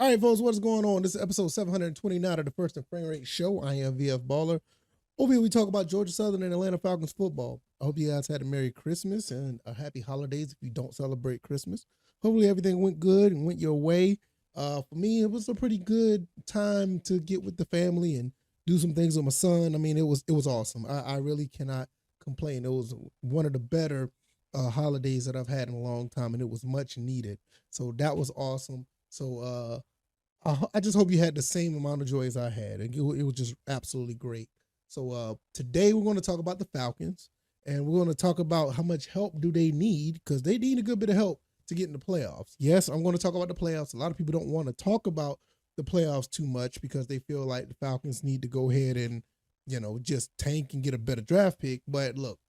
All right, folks, what's going on? This is episode 729 of the First and Frame Rate Show. I am VF Baller. Over here, we talk about Georgia Southern and Atlanta Falcons football. I hope you guys had a Merry Christmas and a Happy Holidays if you don't celebrate Christmas. Hopefully, everything went good and went your way. For me, it was a pretty good time to get with the family and do some things with my son. I mean, it was awesome. I really cannot complain. It was one of the better holidays that I've had in a long time, and it was much needed. So that was awesome. So I just hope you had the same amount of joy as I had. It was just absolutely great. So today we're going to talk about the Falcons, and we're going to talk about how much help do they need, because they need a good bit of help to get in the playoffs. Yes, I'm going to talk about the playoffs. A lot of people don't want to talk about the playoffs too much because they feel like the Falcons need to go ahead and, just tank and get a better draft pick. But look,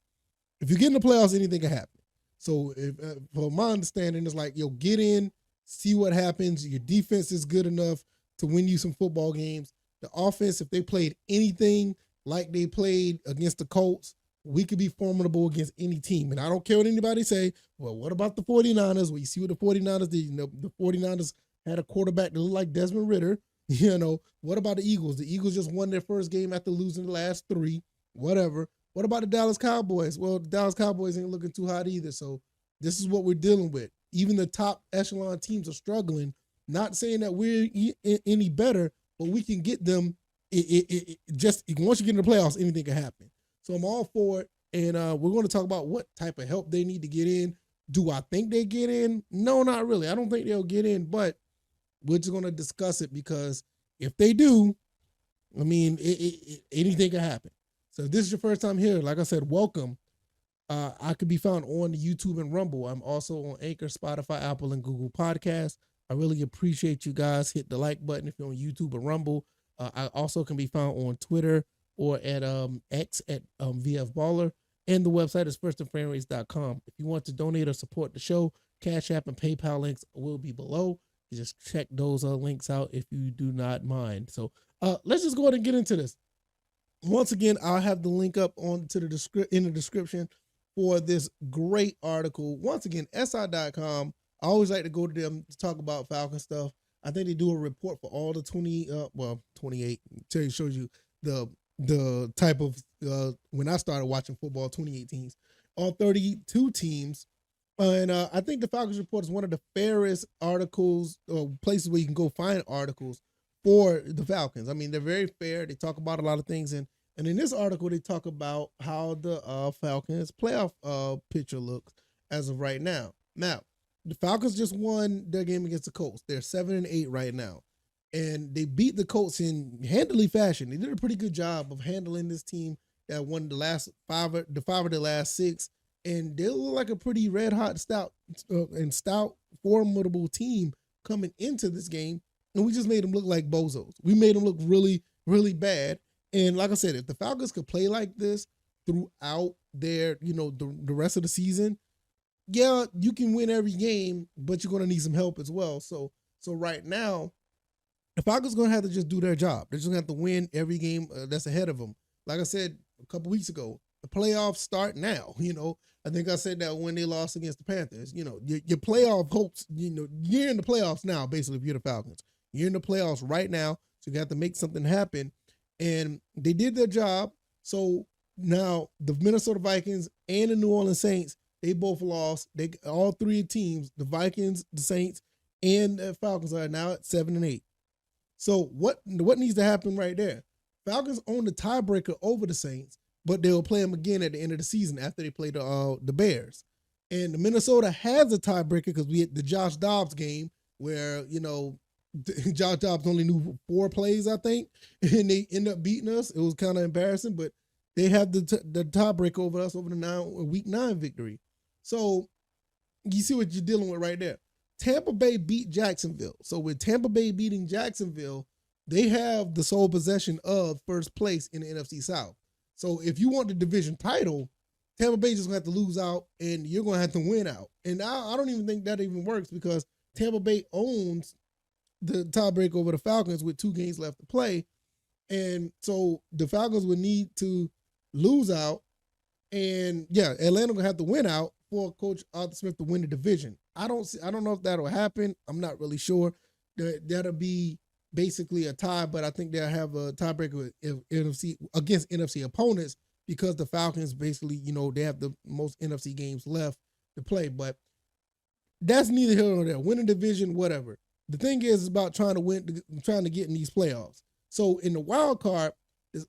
if you get in the playoffs, anything can happen. So if, for my understanding, it's like, get in, see what happens. Your defense is good enough to win you some football games. The offense, if they played anything like they played against the Colts, we could be formidable against any team. And I don't care what anybody say. Well, what about the 49ers? Well, you see what the 49ers did. The 49ers had a quarterback that looked like Desmond Ritter. What about the Eagles? The Eagles just won their first game after losing the last three. Whatever. What about the Dallas Cowboys? Well, the Dallas Cowboys ain't looking too hot either. So this is what we're dealing with. Even the top echelon teams are struggling. Not saying that we're any better, but we can get them. Just once you get in the playoffs, anything can happen. So I'm all for it. And we're going to talk about what type of help they need to get in. Do I think they get in? No, not really. I don't think they'll get in, but we're just going to discuss it, because if they do, I mean, anything can happen. So if this is your first time here, like I said, welcome. I could be found on YouTube and Rumble. I'm also on Anchor, Spotify, Apple, and Google Podcasts. I really appreciate you guys. Hit the like button if you're on YouTube or Rumble. I also can be found on Twitter or at X at VF Baller. And the website is firstandframerates.com. If you want to donate or support the show, CashApp and PayPal links will be below. You just check those links out if you do not mind. So let's just go ahead and get into this. Once again, I'll have the link up in the description for this great article. Once again, SI.com. I always like to go to them to talk about Falcon stuff. I think they do a report for all the 28. Shows you the type of, when I started watching football, 2018s, all 32 teams. And I think the Falcons report is one of the fairest articles, or places where you can go find articles for the Falcons. I mean, they're very fair. They talk about a lot of things. And in this article, they talk about how the Falcons playoff picture looks as of right now. Now, the Falcons just won their game against the Colts. They're 7-8 right now. And they beat the Colts in handily fashion. They did a pretty good job of handling this team that won the last five of the last six. And they look like a pretty red-hot, stout, formidable team coming into this game. And we just made them look like bozos. We made them look really, really bad. And like I said, if the Falcons could play like this throughout their, the rest of the season, yeah, you can win every game, but you're going to need some help as well. So right now, the Falcons are going to have to just do their job. They're just going to have to win every game that's ahead of them. Like I said a couple weeks ago, the playoffs start now. I think I said that when they lost against the Panthers. Your playoff hopes, you're in the playoffs now, basically, if you're the Falcons. You're in the playoffs right now, so you have to make something happen. And they did their job. So now the Minnesota Vikings and the New Orleans Saints, they both lost. All three teams, the Vikings, the Saints, and the Falcons, are now at 7-8. So what needs to happen right there? Falcons own the tiebreaker over the Saints, but they'll play them again at the end of the season after they play the Bears. And the Minnesota has a tiebreaker because we had the Josh Dobbs game where, Josh Dobbs only knew 4 plays, I think, and they ended up beating us. It was kind of embarrassing, but they have the tiebreaker over us over the week 9 victory. So you see what you're dealing with right there. Tampa Bay beat Jacksonville. So with Tampa Bay beating Jacksonville, they have the sole possession of first place in the NFC South. So if you want the division title, Tampa Bay just going to have to lose out and you're going to have to win out. And I don't even think that even works, because Tampa Bay owns the tiebreak over the Falcons with 2 games left to play. And so the Falcons would need to lose out. And yeah, Atlanta going to have to win out for Coach Arthur Smith to win the division. I don't know if that'll happen. I'm not really sure. That'll be basically a tie, but I think they'll have a tiebreaker with NFC against NFC opponents because the Falcons basically, they have the most NFC games left to play. But that's neither here nor there. Win a division, whatever. The thing is about trying to get in these playoffs. So in the wild card,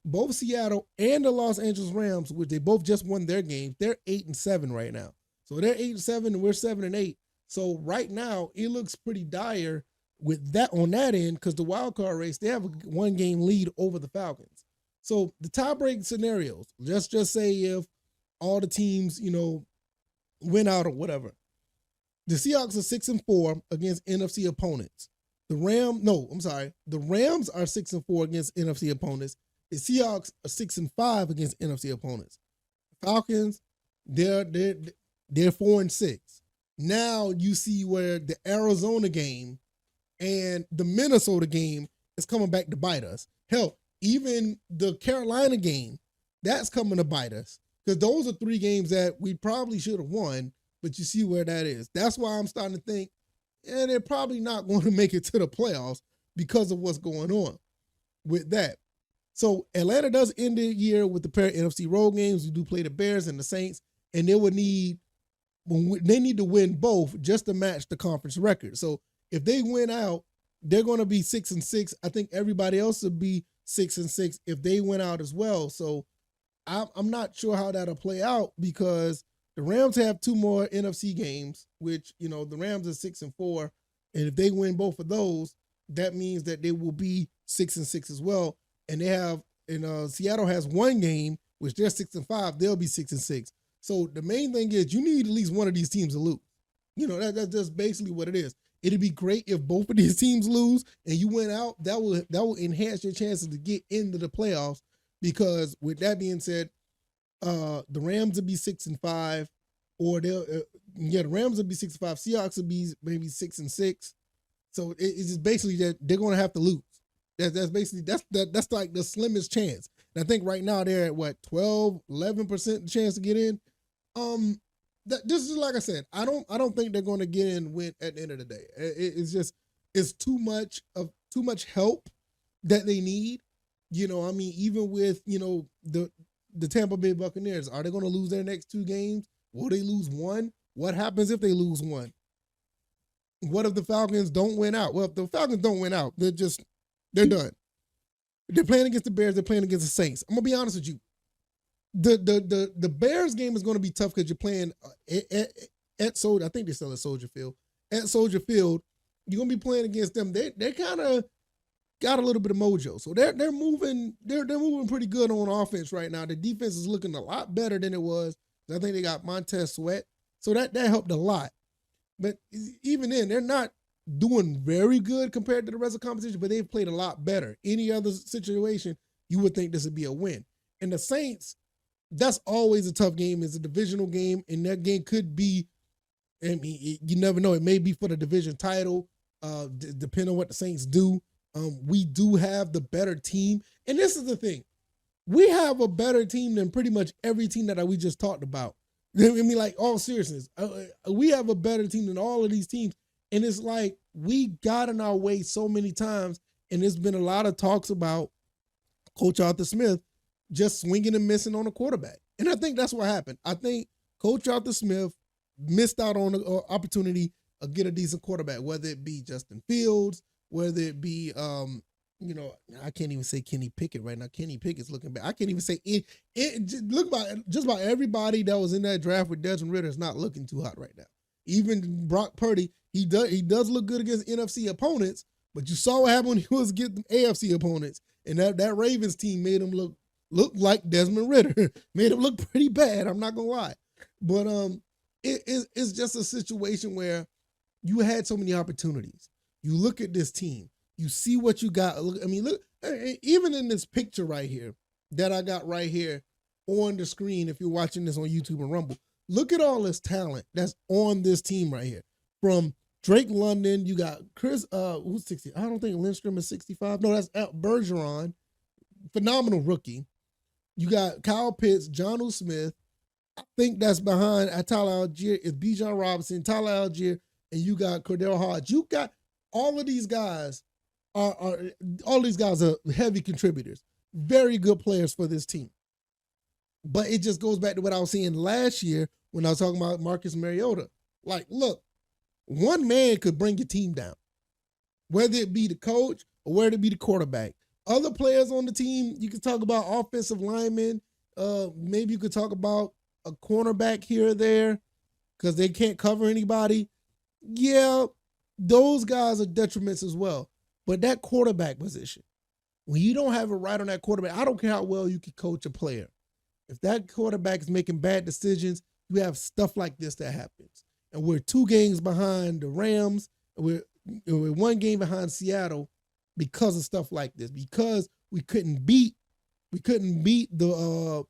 both Seattle and the Los Angeles Rams, which they both just won their games, they're 8-7 right now. So they're 8-7 and we're 7-8. So right now it looks pretty dire with that on that end because the wild card race, they have a 1-game lead over the Falcons. So the tiebreak scenarios, let's just say if all the teams, win out or whatever. The Seahawks are 6-4 against NFC opponents. The Rams are 6-4 against NFC opponents. The Seahawks are 6-5 against NFC opponents. Falcons, they're 4-6. Now you see where the Arizona game and the Minnesota game is coming back to bite us. Hell, even the Carolina game, that's coming to bite us. Because those are 3 games that we probably should have won, but you see where that is. That's why I'm starting to think, they're probably not going to make it to the playoffs because of what's going on with that. So Atlanta does end the year with the pair of NFC road games. We do play the Bears and the Saints, and they need to win both just to match the conference record. So if they win out, they're going to be 6-6. I think everybody else will be 6-6 if they win out as well. So I'm not sure how that'll play out because the Rams have 2 more NFC games, which, the Rams are 6-4. And if they win both of those, that means that they will be 6-6 as well. And Seattle has 1 game, which they're 6-5. They'll be 6-6. So the main thing is you need at least one of these teams to lose. That's just basically what it is. It'd be great if both of these teams lose and you win out. That will enhance your chances to get into the playoffs. Because with that being said, the Rams would be 6-5, or the Rams would be 6-5. Seahawks would be maybe 6-6. So it's just basically that they're going to have to lose. That's basically that's like the slimmest chance. And I think right now they're at what 12-11% chance to get in. This is like I said. I don't think they're going to get in at the end of the day. It's too much help that they need. Even with the Tampa Bay Buccaneers, are they going to lose their next 2 games? Will they lose 1? What happens if they lose 1? What if the Falcons don't win out? Well, if the Falcons don't win out, they're done. They're playing against the Bears. They're playing against the Saints. I'm gonna be honest with you. The Bears game is going to be tough because you're playing at Soldier. I think they're still at Soldier Field. At Soldier Field, you're gonna be playing against them. They kind of got a little bit of mojo, so they're moving. They're moving pretty good on offense right now. The defense is looking a lot better than it was. I think they got Montez Sweat, so that helped a lot. But even then, they're not doing very good compared to the rest of the competition, but they've played a lot better. Any other situation, you would think this would be a win. And the Saints, that's always a tough game. It's a divisional game, and that game could be, you never know. It may be for the division title, depending on what the Saints do. We do have the better team. And this is the thing. We have a better team than pretty much every team that we just talked about. Like, all seriousness, we have a better team than all of these teams. And it's like we got in our way so many times, and there's been a lot of talks about Coach Arthur Smith just swinging and missing on a quarterback. And I think that's what happened. I think Coach Arthur Smith missed out on an opportunity to get a decent quarterback, whether it be Justin Fields, whether it be, I can't even say Kenny Pickett right now. Kenny Pickett's looking bad. I can't even say it. Just about everybody that was in that draft with Desmond Ritter is not looking too hot right now. Even Brock Purdy, he does look good against NFC opponents, but you saw what happened when he was getting AFC opponents, and that Ravens team made him look like Desmond Ritter. Made him look pretty bad. I'm not gonna lie, but it's just a situation where you had so many opportunities. You look at this team, you see what you got. Look, even in this picture right here that I got right here on the screen, if you're watching this on YouTube and Rumble, look at all this talent that's on this team right here. From Drake London, you got Chris, who's 60? I don't think Lindstrom is 65. No, that's Bergeron, phenomenal rookie. You got Kyle Pitts, Jonnu Smith. I think that's behind Tyler Algier is Bijan Robinson, Tyler Algier, and you got Cordell Hodge. You got all of these guys are all these guys are heavy contributors, very good players for this team. But it just goes back to what I was saying last year when I was talking about Marcus Mariota. Like, look, one man could bring your team down, whether it be the coach or whether it be the quarterback. Other players on the team, you could talk about offensive linemen. Maybe you could talk about a cornerback here or there because they can't cover anybody. Yeah, those guys are detriments as well. But that quarterback position, when you don't have it right on that quarterback, I don't care how well you can coach a player. If that quarterback is making bad decisions, you have stuff like this that happens. And we're 2 games behind the Rams. We're 1 game behind Seattle because of stuff like this. Because we couldn't beat the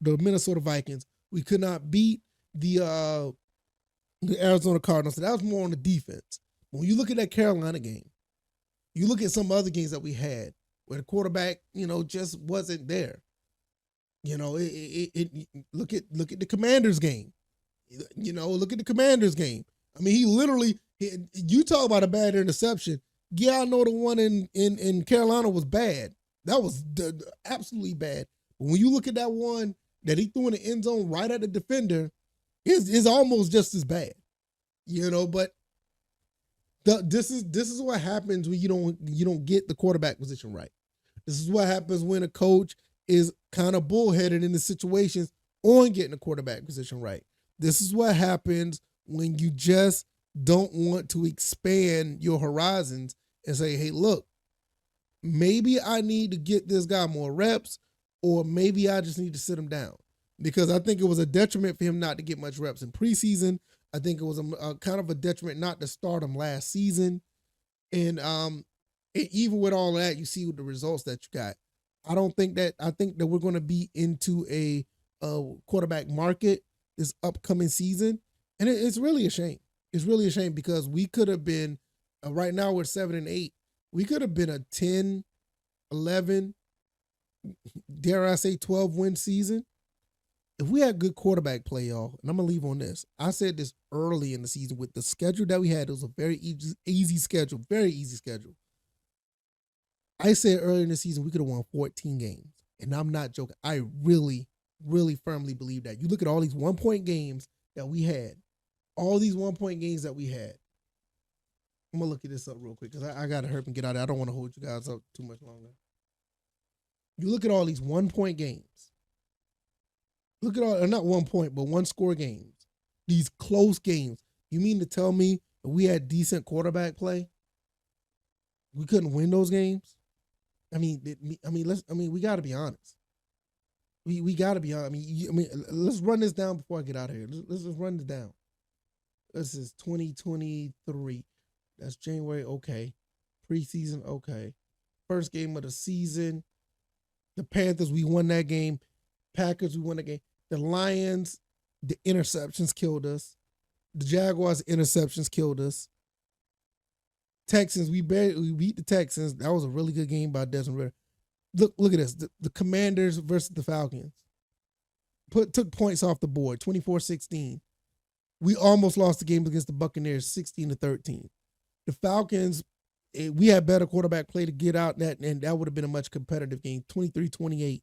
Minnesota Vikings. We could not beat the Arizona Cardinals. So that was more on the defense. When you look at that Carolina game, you look at some other games that we had where the quarterback, just wasn't there. Look at the Commanders game. Look at the Commanders game. I mean, he literally, you talk about a bad interception. Yeah, I know the one in Carolina was bad. That was absolutely bad. But when you look at that one that he threw in the end zone right at the defender, is almost just as bad. But this is what happens when you don't get the quarterback position right. This is what happens when a coach is kind of bullheaded in the situations on getting the quarterback position right. This is what happens when you just don't want to expand your horizons and say, hey, look, maybe I need to get this guy more reps, or maybe I just need to sit him down. Because I think it was a detriment for him not to get much reps in preseason. I think it was a kind of a detriment not to start him last season. And even with all that, you see the results that you got. I think that we're going to be into a quarterback market this upcoming season. And it's really a shame. It's really a shame because we could have been, right now we're 7-8. We could have been a 10, 11, dare I say 12-win season. If we had good quarterback play, y'all, and I'm going to leave on this. I said this early in the season with the schedule that we had. It was a very easy schedule, very easy schedule. I said early in the season we could have won 14 games. And I'm not joking. I really, really firmly believe that. You look at all these 1-point games that we had. All these 1-point games that we had. I'm going to look at this up real quick because I got to hurry up and get out of there. I don't want to hold you guys up too much longer. You look at all these 1-point games. Look at all, not 1 point, but 1-score games. These close games. You mean to tell me if we had decent quarterback play, we couldn't win those games? We got to be honest. We got to be honest. Let's run this down before I get out of here. Let's just run this down. This is 2023. That's January. Okay. Preseason. Okay. First game of the season. The Panthers, we won that game. Packers, we won the game. The Lions, the interceptions killed us. The Jaguars, interceptions killed us. Texans, we beat the Texans. That was a really good game by Desmond Ridder. Look at this. The Commanders versus the Falcons. Took points off the board, 24-16. We almost lost the game against the Buccaneers, 16-13. The Falcons, we had better quarterback play to get out that, and that would have been a much competitive game, 23-28.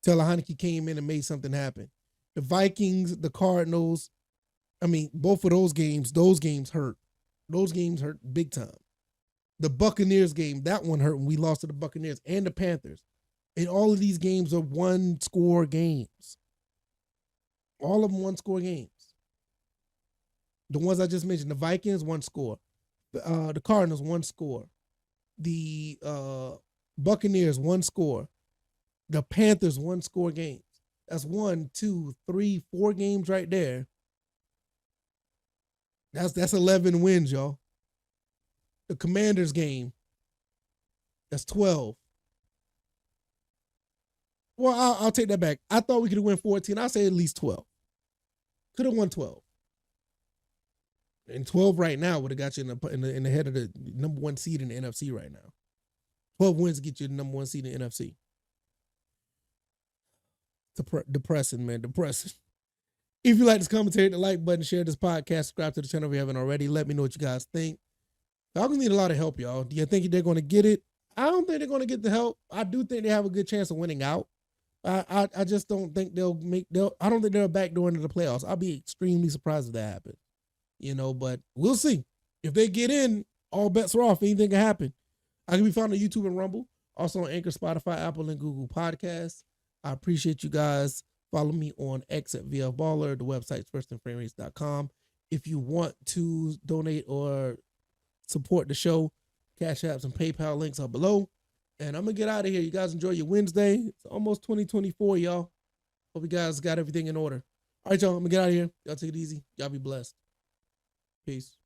Taylor Heineke came in and made something happen. The Vikings, the Cardinals, both of those games hurt. Those games hurt big time. The Buccaneers game, that one hurt when we lost to the Buccaneers and the Panthers. And all of these games are 1-score games. All of them 1-score games. The ones I just mentioned, the Vikings, 1 score. The Cardinals, 1 score. The Buccaneers, 1 score. The Panthers, 1-score games. That's 1, 2, 3, 4 games right there. That's 11 wins, y'all. The Commanders game, that's 12. Well, I'll take that back. I thought we could have won 14. I'll say at least 12. Could have won 12. And 12 right now would have got you in the head of the number 1 seed in the NFC right now. 12 wins get you the number 1 seed in the NFC. Depressing, man. Depressing. If you like this commentary, hit the like button, share this podcast, subscribe to the channel if you haven't already. Let me know what you guys think. Falcons need a lot of help, y'all. Do you think they're going to get it? I don't think they're going to get the help. I do think they have a good chance of winning out. I just don't think I don't think they're a backdoor into the playoffs. I'll be extremely surprised if that happens. But we'll see. If they get in, all bets are off. Anything can happen. I can be found on YouTube and Rumble, also on Anchor, Spotify, Apple, and Google Podcasts. I appreciate you guys. Follow me on X at VF Baller. The website's firstandframerates.com. If you want to donate or support the show, Cash Apps and PayPal links are below. And I'm going to get out of here. You guys enjoy your Wednesday. It's almost 2024, y'all. Hope you guys got everything in order. All right, y'all. I'm going to get out of here. Y'all take it easy. Y'all be blessed. Peace.